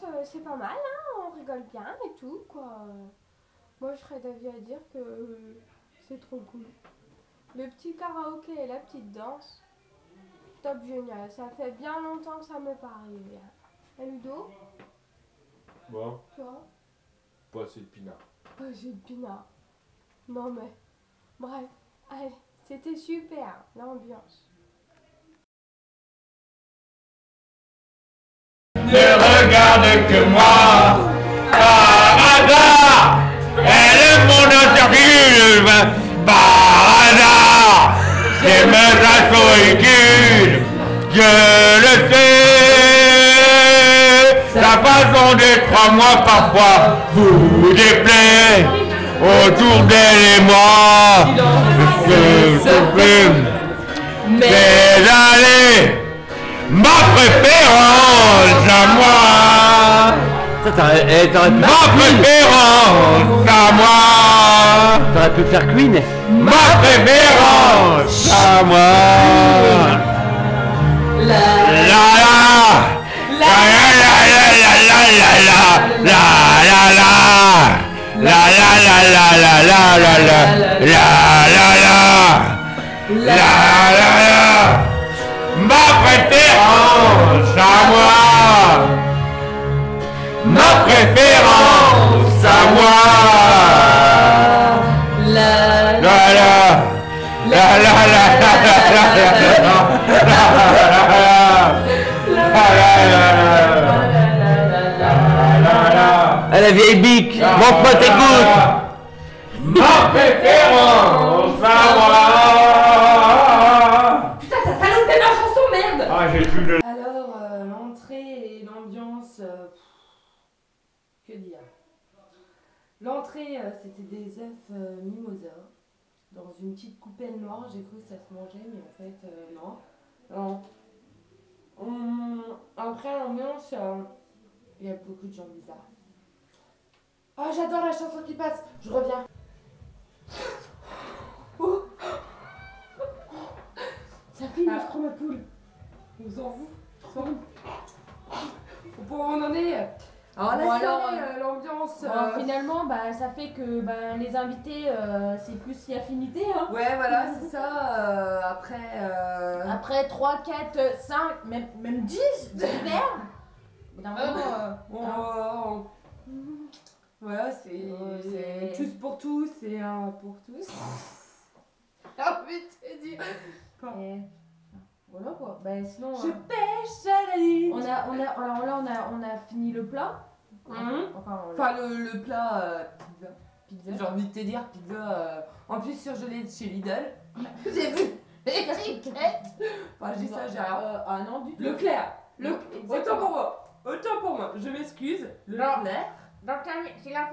l'ambiance, c'est pas mal, hein, on rigole bien et tout, quoi. Moi, je serais d'avis à dire que c'est trop cool. Le petit karaoké et la petite danse, top génial. Ça fait bien longtemps que ça m'est pas arrivé. Et Ludo, Bon, toi, pas assez de pinard. j'ai le pinard. Non mais, bref, allez, c'était super, l'ambiance. Ne regarde que moi, par hasard, et le monde circule, par hasard, j'aime sa solitude, je le sais, sa façon d'être à moi parfois vous déplaît, autour d'elle et moi, je fume, mais allez, ma préférence à moi. Ça, t'aurais pu Ma faire Queen. préférence à moi. T'aurais pu faire Queen. Ma préférence à moi. La la la la la la la la la la la la la la la. Ma préférence à moi. Ma préférence à moi. La la la la la Ah, la vieille bique. Mon pote, écoute. Ma préférence à moi. Putain, ça salope ma chanson, merde! Ah, j'ai plus de... Alors, l'entrée et l'ambiance, que dire? L'entrée, c'était des œufs mimosa dans une petite coupelle noire. J'ai cru que ça se mangeait, mais en fait, non. Non. Après, l'ambiance, il y a beaucoup de gens bizarres. Oh, j'adore la chanson qui passe. Je reviens. Oh. Ça finit, je crois, ma poule. On s'en fout. On s'en fout. On en est. Alors, Bon, alors, l'ambiance. finalement, bah, ça fait que bah, les invités, c'est plus si affinité. Hein. Ouais, voilà, c'est ça. Après. Après 3, 4, 5, même 10 verres. Voilà, c'est Ouais. tous pour tous et un pour tous. J'ai envie de te dire. Voilà quoi. Bah, sinon, Je pêche à la ligne. alors là, on a fini le plat. Enfin, le plat pizza. Pizza. J'ai envie de te dire, pizza. En plus, surgelé de chez Lidl. J'ai vu l'étiquette. Enfin, je dis ça, j'ai rien. Ah non, du tout. Leclerc. Exactement. Autant pour moi. Je m'excuse. Non. Leclerc. Donc, c'est la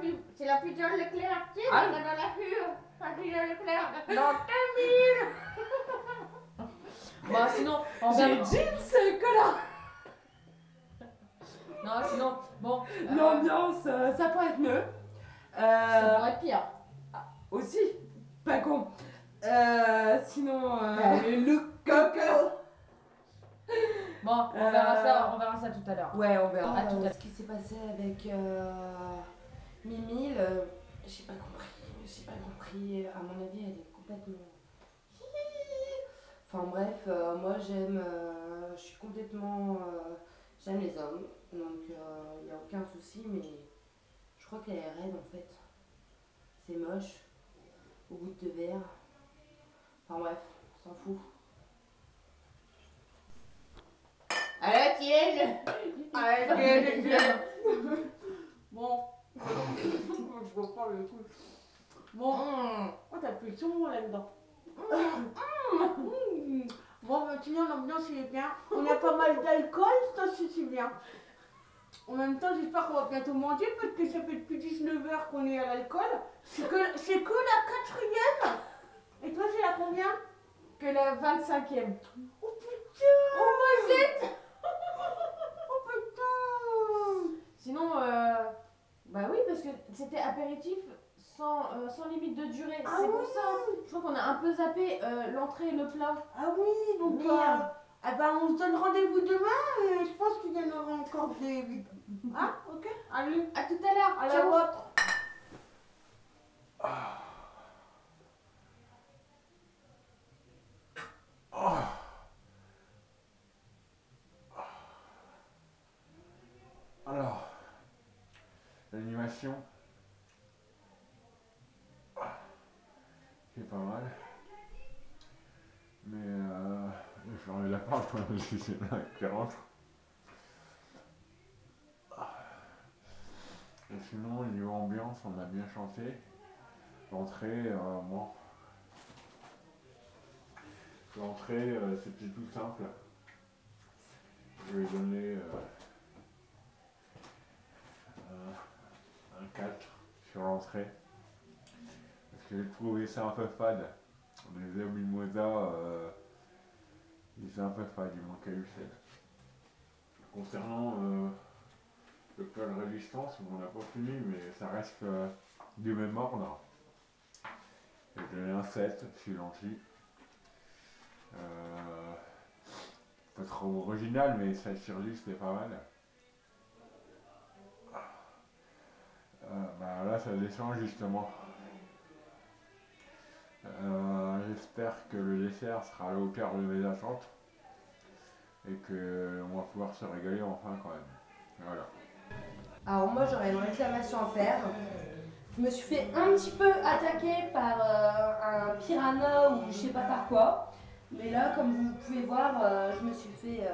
pizza Leclerc, tu sais, Ah. dans la pure. La pizza Leclerc. Dans 15 000. Bah, sinon, on J'ai va. jeans, connard. Non, sinon, bon. L'ambiance, ça pourrait être mieux. Ça pourrait être pire. Aussi, pas con. Sinon, Le coco. Bon, on verra ça tout à l'heure. Ouais, on verra. À tout à l'heure. Ce qui s'est passé avec Mimi, j'ai pas compris. À mon avis, elle est complètement. Enfin bref, moi je suis complètement. J'aime les hommes, donc il n'y a aucun souci, mais je crois qu'elle est raide en fait. C'est moche, au bout de 2 verres. Enfin bref, on s'en fout. Alors, tiège. Bon. Je reprends le coup. Bon. Oh, t'as plus le son là-dedans. Bon, maintenant, l'ambiance, il est bien. On a pas mal d'alcool, ça suffit bien. En même temps, j'espère qu'on va bientôt manger parce que ça fait depuis 19h qu'on est à l'alcool. C'est que la 4e. Et toi, c'est la combien? Que la 25e. Oh putain! Oh moi j'ai. Oh putain! Sinon, bah oui, parce que c'était apéritif sans limite de durée. Ah C'est oui. pour ça. Je crois qu'on a un peu zappé l'entrée et le plat. Ah oui, donc Merde. Ah ben on se donne rendez-vous demain et je pense qu'il y en aura encore des... Hein? Ok? Allez, À tout à l'heure. à la Ciao. vôtre. Alors, l'animation, c'est pas mal. Mais je vais la part quand même si c'est là qui rentre. Et sinon, niveau ambiance, on a bien chanté. L'entrée, bon. L'entrée, c'était tout simple. Je vais donner un 4 sur l'entrée. Parce que j'ai trouvé ça un peu fade. Les œufs mimosa, ils étaient un peu fades, il manquait du sel. Concernant le plat de résistance, on n'a pas fini, mais ça reste du même ordre. J'ai donné un 7, je suis gentil. Pas trop original, mais 7 sur 10, c'était pas mal. Bah là, ça descend justement. J'espère que le dessert sera à la hauteur de mes attentes et qu'on va pouvoir se régaler enfin quand même. Voilà. Alors moi j'aurais une réclamation à faire. Je me suis fait un petit peu attaquer par un piranha ou je sais pas par quoi. Mais là comme vous pouvez voir, je me suis fait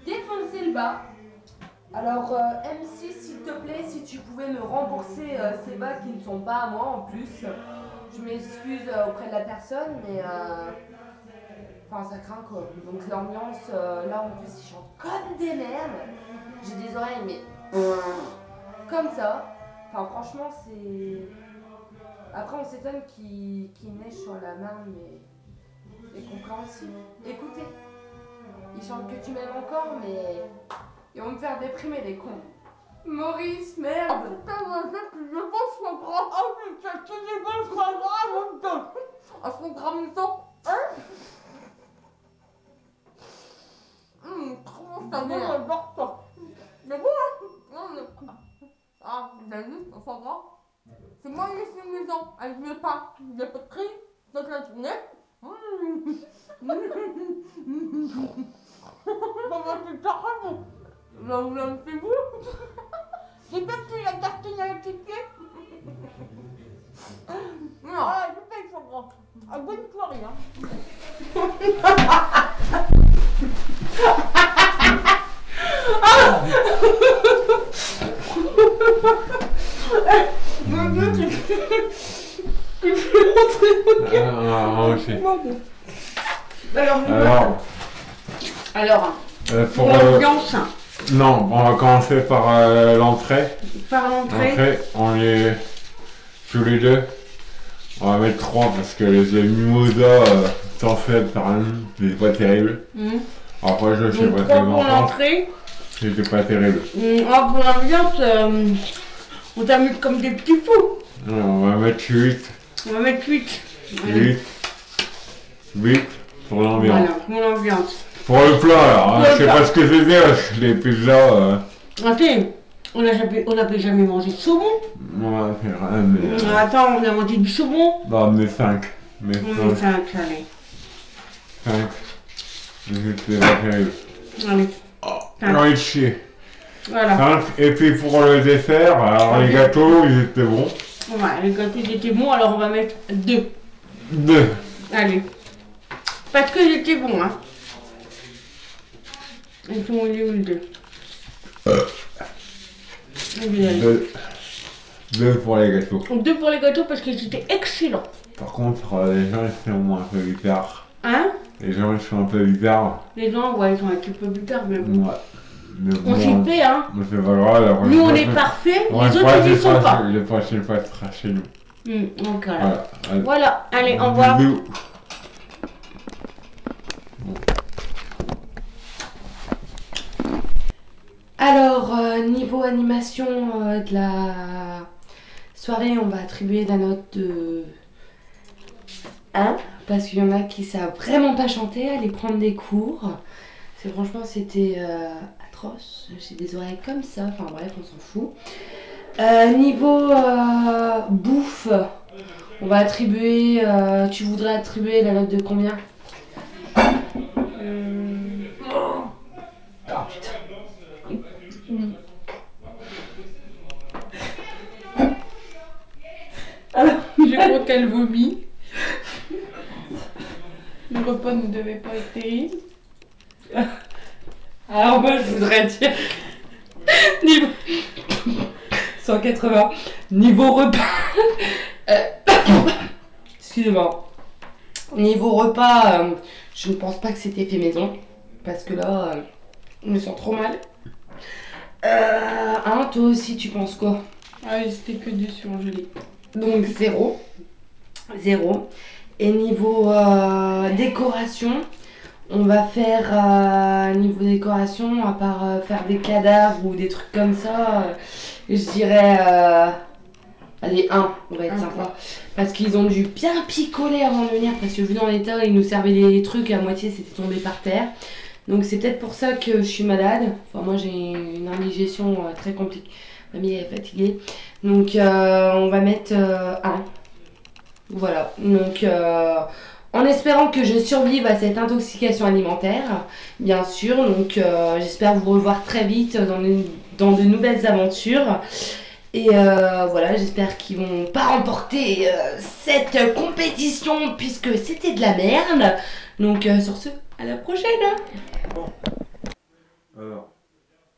défoncer le bas. Alors M6 s'il te plaît, si tu pouvais me rembourser ces bas qui ne sont pas à moi en plus. Je m'excuse auprès de la personne mais enfin ça craint quoi. Donc l'ambiance, là en plus ils chantent comme des merdes. J'ai des oreilles mais comme ça. Enfin franchement c'est... Après on s'étonne qu'il neige sur la Marne mais c'est compréhensible. Écoutez, ils chantent que tu m'aimes encore mais ils vont me faire déprimer les cons. Maurice, merde. Putain, moi je pense qu'on prend... Oh putain, je sais pas, je crois grave en même temps. À son grand temps. Trop Ah, ta moi mère. j'adore ça. C'est bon hein? Non, mais... Ah, vous avez vu, on s'en va. C'est moi qui suis maison, avec mes pas. J'ai pas de cri toute la journée. Maman, c'est carrément. Là, c'est vous. J'ai pas pris la tartine avec tes pieds. Non. Ah, je paye son grand. Ah, bonne soirée, hein. Mon Dieu, tu fais rentrer Moi aussi. Alors, Pour pour l'ambiance, non, on va commencer par l'entrée. par l'entrée. L'entrée, on est tous les deux. On va mettre 3 parce que les mimosa, sans fait par un, c'est pas terrible. Après, je sais Donc pas 3 tellement pour fort, l'entrée. c'était pas terrible. Ah, pour l'ambiance, on t'amuse comme des petits fous. Ouais, on va mettre 8. On va mettre 8. 8 pour l'ambiance. Voilà, pour l'ambiance. Pour le plat, alors, Pour hein, le je sais plat. pas ce que c'était, parce que les pizzas. Attends, on n'a jamais mangé de saumon. Ouais, c'est vrai, mais. Attends, on a mangé du saumon. Non, mais 5. Mais On est 5, allez. 5. C'était pas terrible. Allez, J'ai envie de chier. voilà. 5. Et puis pour le dessert, alors les gâteaux, ils étaient bons. Ouais, les gâteaux étaient bons, alors on va mettre 2. 2. Allez. Parce que j'étais bon, hein. Ils sont où les 2. Allez. 2 pour les gâteaux. 2 pour les gâteaux parce que c'était excellent. Par contre, les gens ils sont un peu bizarres. Hein? Les gens ils sont un peu bizarres. Les gens, ouais, ils ont un petit peu plus tard, mais bon. Ouais. Mais On s'y bon, fait, hein. mais c'est pas grave, la prochaine Nous, on fois, est c'est- parfaits, Ouais, les autres, ils y sont pas. Le prochain fois sera chez nous. Donc, voilà. Voilà. Allez. Voilà, allez, au revoir. Bisous. Alors, niveau animation de la soirée, on va attribuer la note de 1 parce qu'il y en a qui savent vraiment pas chanter, aller prendre des cours. Franchement, c'était atroce. J'ai des oreilles comme ça. Enfin bref, on s'en fout. Niveau bouffe, on va attribuer. Tu voudrais attribuer la note de combien? Oh putain. Alors, je crois qu'elle vomit. Le repas ne devait pas être terrible. Alors moi, je voudrais dire niveau 180. Niveau repas. Excusez-moi. Niveau repas, je ne pense pas que c'était fait maison. Parce que là, je me sens trop mal. Hein, toi aussi, tu penses quoi? Ah oui, c'était que du surgelé. Donc 0. 0. Et niveau décoration, on va faire niveau décoration, à part faire des cadavres ou des trucs comme ça, je dirais allez 1, on va être sympa. Parce qu'ils ont dû bien picoler avant de venir, parce que vu dans l'état, ils nous servaient des trucs à moitié, c'était tombé par terre. Donc c'est peut-être pour ça que je suis malade. Enfin moi j'ai une indigestion très compliquée. Mamie est fatiguée. Donc on va mettre 1. Voilà. Donc en espérant que je survive à cette intoxication alimentaire, bien sûr. Donc j'espère vous revoir très vite dans de nouvelles aventures. Et voilà, j'espère qu'ils vont pas remporter cette compétition puisque c'était de la merde. Donc sur ce, à la prochaine. Bon. Alors,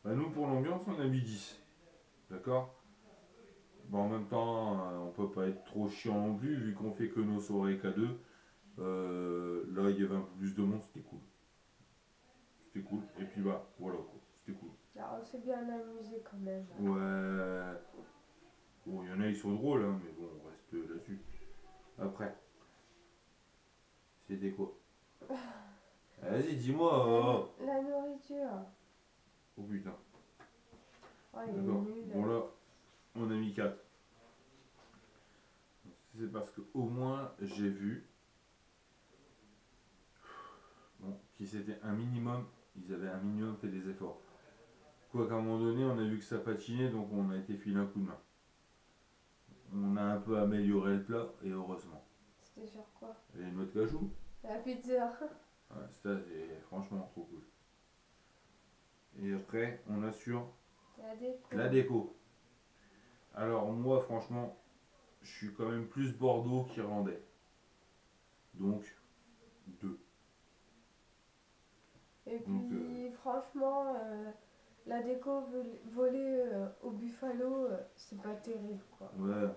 bah nous pour l'ambiance, on a mis 10. D'accord? Bon, en même temps, on peut pas être trop chiant non plus, vu qu'on fait que nos soirées qu'à deux. Là, il y avait un peu plus de monde, c'était cool. C'était cool. Et puis bah, voilà quoi, c'était cool. Alors, on s'est bien amusé quand même. Ouais. Bon, il y en a, ils sont drôles, hein, mais bon, on reste là-dessus. Après, c'était quoi? Vas-y, dis-moi. La nourriture. Oh putain. Oh, il est D'accord. nul. Bon, là, on a mis 4. C'est parce que au moins, j'ai vu. Bon, qui c'était un minimum. Ils avaient un minimum fait des efforts. Quoi qu'à un moment donné, on a vu que ça patinait, donc on a été filé un coup de main. On a un peu amélioré le plat, et heureusement. C'était sur quoi? Les noix de cajou. La pizza. Ouais, ça, c'est franchement trop cool. Et après, on a sur La déco. la déco. Alors, moi, franchement, je suis quand même plus Bordeaux qu'Irlandais. Donc, 2. Et puis, Donc, franchement, la déco volée au Buffalo, c'est pas terrible, quoi. Ouais.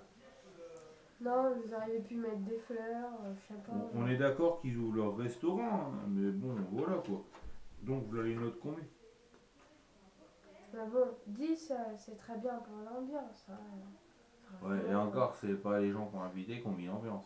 Non, vous auriez pu mettre des fleurs, je sais pas. On est d'accord qu'ils ouvrent leur restaurant, hein, mais bon, voilà quoi. Donc, vous avez une note combien? Mais bon, 10, c'est très bien pour l'ambiance. Hein. Enfin, Ouais, et encore, c'est pas les gens qu'on a invités qui ont mis l'ambiance.